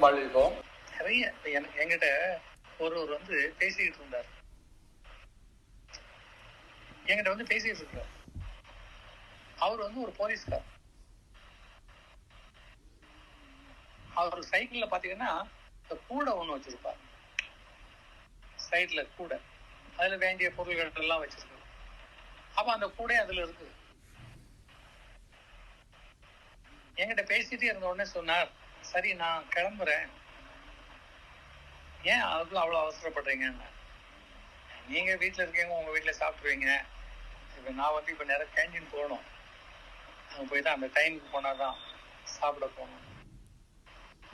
வாழ்வோம். நிறைய என்கிட்ட ஒருவர் வந்து பேசிக்கிட்டு இருந்தார். என்கிட்ட வந்து பேசிட்டு இருந்தார். அவர் வந்து ஒரு போலீஸ்கார். அவர் சைக்கிள்ல பாத்தீங்கன்னா கூடை ஒண்ணு வச்சிருப்பார். சைட்ல கூடை, அதுல வேண்டிய பொருள்கள் எல்லாம் வச்சிருக்காரு. அப்ப அந்த கூடை அதுல இருக்கு. என்கிட்ட பேசிட்டே இருந்த உடனே சொன்னார், சரி நான் கிளம்புறேன், ஏன் அதுக்குள்ள அவ்வளவு அவசரப்படுறீங்கன்னு. நீங்க வீட்டுல இருக்கீங்க, உங்க வீட்டுல சாப்பிடுவீங்க. இப்ப நான் வந்து இப்ப நேரம் கேண்டீன் போகணும். அங்க போய்தான் அந்த டைமுக்கு போனாதான் சாப்பிட போகணும்.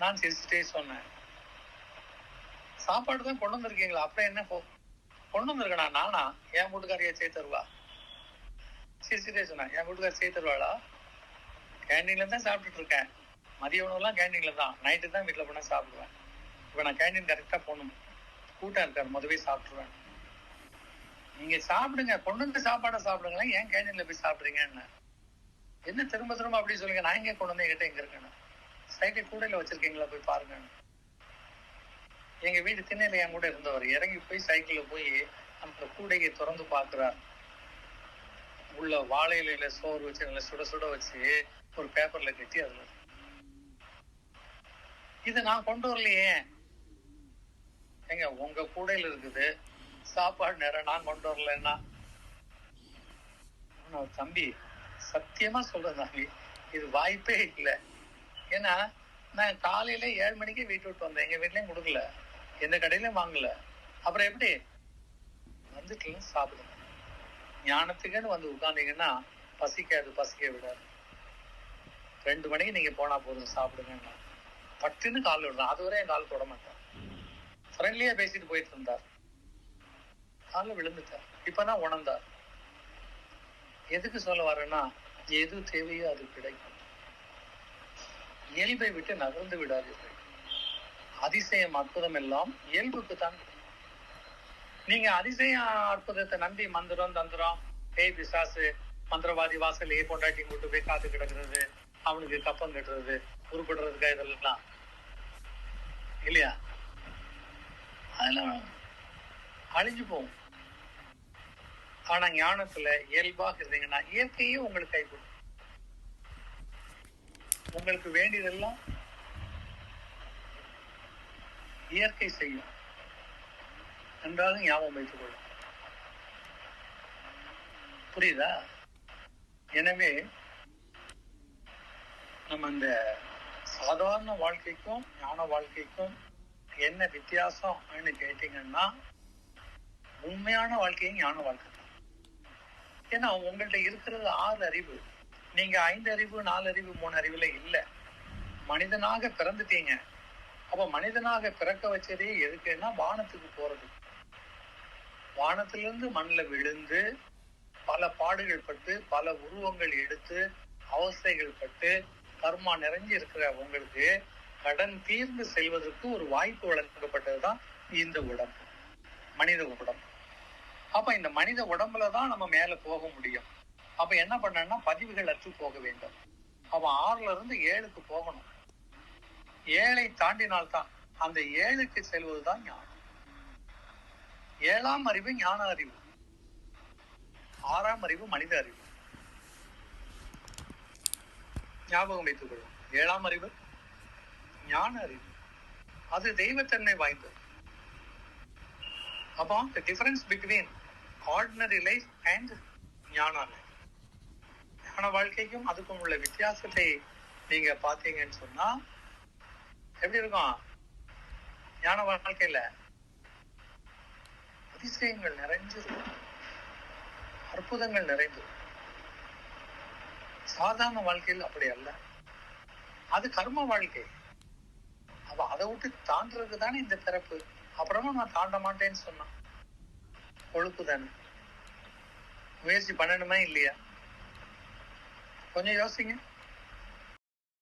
நான் சிரிச்சுட்டே சொன்னேன், சாப்பாடு தான் கொண்டு வந்திருக்கீங்களா, அப்புறம் என்ன கொண்டு வந்திருக்கா நானா, என் வீட்டுக்காரியா செய்து தருவா. சிரிச்சுட்டே சொன்னேன், என் வீட்டுக்காரி செய்து தருவாளா, கேண்டீன்ல தான் சாப்பிட்டுட்டு இருக்கேன். மதிய உணவுலாம் கேண்டீன்ல தான், நைட்டு தான் வீட்டுல போனா சாப்பிடுவேன். இப்ப நான் கேண்டீன் கரெக்டா போகணும், கூட்டம் இருக்காரு, முதவே சாப்பிட்டுருவேன். நீங்க சாப்பிடுங்க, கொண்டு வந்து சாப்பாடை சாப்பிடுங்களேன், ஏன் கேண்டீன்ல போய் சாப்பிடுறீங்கன்னு. என்ன திரும்ப திரும்ப அப்படி சொல்லுங்க, நான் எங்க கொண்டு வந்து என்கிட்ட எங்க இருக்கேன்னு. சைக்கிள் கூடையில வச்சிருக்கீங்களா, போய் பாருங்க. எங்க வீட்டு திண்ணையில என் கூட இருந்தவர் இறங்கி போய் சைக்கிள்ல போய் அந்த கூடையை திறந்து பாக்குறார். உள்ள வாழை இலையில சோறு வச்சு நல்லா சுட சுட வச்சு ஒரு பேப்பர்ல கட்டி அதுல, இது நான் கொண்டு வரலையே. எங்க உங்க கூடையில இருக்குது சாப்பாடு நேரம், நான் கொண்டு வரலன்னா. தம்பி சத்தியமா சொல்றேன் தம்பி, இது வாய்ப்பே இல்லை. ஏன்னா நான் காலையில 7 மணிக்கு வீட்டு விட்டு வந்தேன், எங்க வீட்லயும் கொடுக்கல, எந்த கடையிலும் வாங்கல. அப்புறம் எப்படி வந்துட்டு சாப்பிடுங்க. ஞானத்துக்குன்னு வந்து உட்கார்ந்தீங்கன்னா பசிக்காது, பசிக்க விடாது. 2 மணிக்கு நீங்க போனா போதும் சாப்பிடுங்க. பட்டுன்னு கால் விடுறேன், அதுவரை என் கால் தொட மாட்டேன். ஃப்ரெண்ட்லியா பேசிட்டு போயிட்டு இருந்தார், காலில் விழுந்துட்டார். இப்பதான் உணர்ந்தார். எதுக்கு சொல்ல வரேன்னா, எது தேவையோ அது கிடைக்கும். இயல்பை விட்டு நகர்ந்து விடாதீர்கள். அதிசயம் அற்புதம் எல்லாம் இயல்புக்கு தான். நீங்க அதிசயம் அற்புதத்தை நம்பி மந்திரம் தந்திரம், பேய் பிசாசு, மந்திரவாதி வாசல் பொண்டாட்டி கூட்டு போய் காத்து கிடக்குறது, அவனுக்கு கப்பம் கட்டுறது, உருப்படுறதுக்கா இதெல்லாம் இல்லையா, அதெல்லாம் அழிஞ்சு போகும். ஆனா ஞானத்துல இயல்பாக இருந்தீங்கன்னா இயற்கையே உங்களுக்கு கைகூடும். உங்களுக்கு வேண்டியதெல்லாம் இயற்கை செய்யும். நன்றாக ஞாபகம் வைத்துக் கொள்ளும். புரியுதா? எனவே நம்ம இந்த சாதாரண வாழ்க்கைக்கும் ஞான வாழ்க்கைக்கும் என்ன வித்தியாசம் கேட்டீங்கன்னா, உண்மையான வாழ்க்கையும் ஞான வாழ்க்கை. ஏன்னா உங்கள்கிட்ட இருக்கிறது 6 அறிவு. நீங்க 5 அறிவு, 4 அறிவு, 3 அறிவுல இல்ல. மனிதனாக பிறந்துட்டீங்க. அப்ப மனிதனாக பிறக்க வச்சதே எதுக்குன்னா வானத்துக்கு போறது. வானத்திலிருந்து மண்ணில் விழுந்து பல பாடுகள் பட்டு பல உருவங்கள் எடுத்து அவஸ்தைகள் பட்டு கர்மா நிறைஞ்சு இருக்கிற உங்களுக்கு கடன் தீர்ந்து செல்வதற்கு ஒரு வாய்ப்பு வழங்கப்பட்டதுதான் இந்த உடம்பு, மனித உடம்பு. அப்ப இந்த மனித உடம்புலதான் நம்ம மேல போக முடியும். அப்ப என்ன பண்ணா பதிவுகள் அற்று போக வேண்டும். அப்ப 6ல இருந்து 7க்கு போகணும். 7ஐ தாண்டினால்தான் அந்த 7க்கு செல்வதுதான் ஞானம். 7ஆம் அறிவு ஞான அறிவு, 6ஆம் அறிவு மனித அறிவு. ஞாபகம் வைத்துக் கொள்ளும். 7ஆம் அறிவு ஞான அறிவு, அது தெய்வத்தன்மை வாய்ந்தது. அப்போ the difference between ordinary life and ஞான life, ஞான வாழ்க்கைக்கும் அதுக்கும் உள்ள வித்தியாசத்தை நீங்க பாத்தீங்கன்னு சொன்னா எப்படி இருக்கும்? ஞான வாழ்க்கையில அதிசயங்கள் நிறைஞ்சிருக்கும், அற்புதங்கள் நிறைந்து. சாதாரண வாழ்க்கையில் அப்படி அல்ல, அது கர்ம வாழ்க்கை. அப்ப அதை விட்டு தாண்டதுக்கு தானே இந்த பிறப்பு. அப்புறமா நான் தாண்ட மாட்டேன்னு சொன்னான், கொழுப்பு தானே. முயற்சி பண்ணணுமா இல்லையா? கொஞ்சம் யோசிங்க.